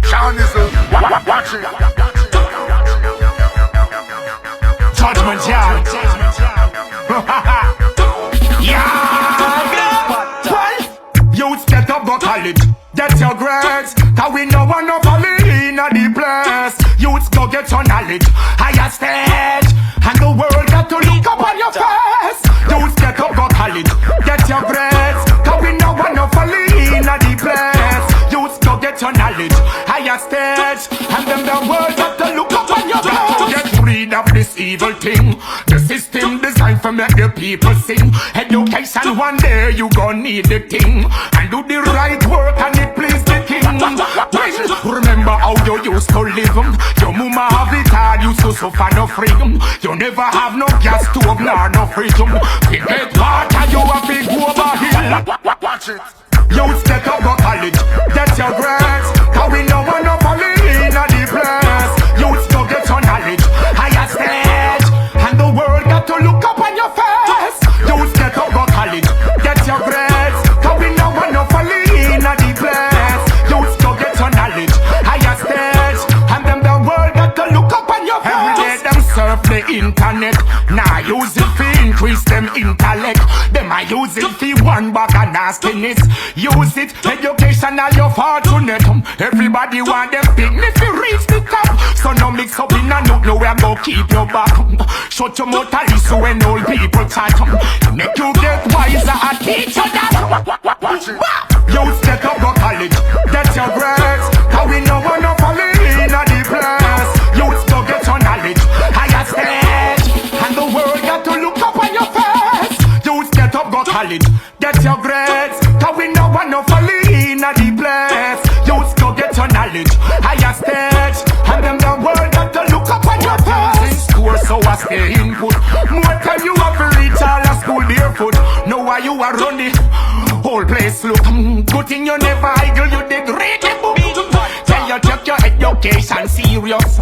Sean is watch it. Judgment Yard. Yeah. Well, youth get up go college, get your grades, cause we no want no poly in the place. Youths go get your knowledge, higher stage, and the world got to look up on your face. Youths get up go college, get your grades, cause we no want no poly in the place. Youths go get your knowledge, higher stage, and then the world got to look up on your face. Get rid of this evil thing, the system designed for make the people sing. Education one day you gon' need the thing, and do the right work and it please the king. Remember how you used to live, your mama have it hard, used to suffer no freedom. You never have no gas stove nor no fridge. You get water, you a big over hill. Watch it. Youths get up go college, get your grades, cause we no want no poly in the place. Youths go get your knowledge, higher stage, and the world got to look up on your face. Youths get up go college, get your grades, cause we no want no poly in the place. Youths go get your knowledge, higher stage, and then the world got to look up on your face. Every day them surf the internet, now use it to increase them intellect. Them I use it for one bag of nastiness. Use it, educational, you're fortunate. Everybody want them picnic to reach the top. So no mix up in a note, no where go keep your back. Shut your mouth and listen when old people chat. Make you get wiser and teach you that. Watch it. Youths get up go college, get your grades, cause we no want no poly in the place. Youths go get your knowledge, higher stage, and the world got to look up on your face. Youths get up go college, get your grades, cause we no want no poly in the place. Youths go get your knowledge, higher stage, and then the world got to look up on your face. Score so I stay input, more time you have to reach all the school barefoot. Know why you are running, whole place look good thing you never idle, you did read the book. Tell you take your education serious.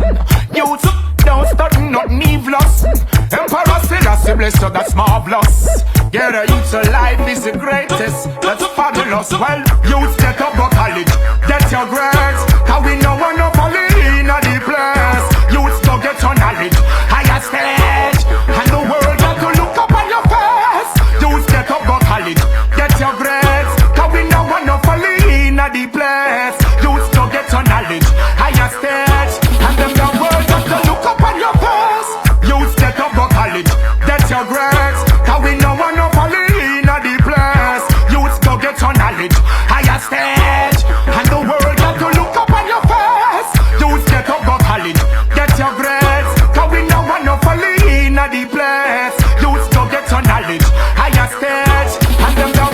Youths don't study not needless. Emperor Selassie bless you, that's marvelous. Yeah, the youth's life is the greatest, that's fabulous. Well, youths get up go college, get your grades, cause we no want no poly in the place. Youths go get your knowledge, higher stage, and the world got to look up on your face. Youths get up go college, get your grades, cause we no want no poly in the place. Youths go get your knowledge, higher stage, and then the world got to look up on your face. Youths get up go college, get your grades, cause we no want no poly in the place. Youths go get your knowledge, higher stage, and the world got to look up on your face. Youths get up go college, get your grades, cause we no want no poly in the place. Youths go get your knowledge, higher stage, and then the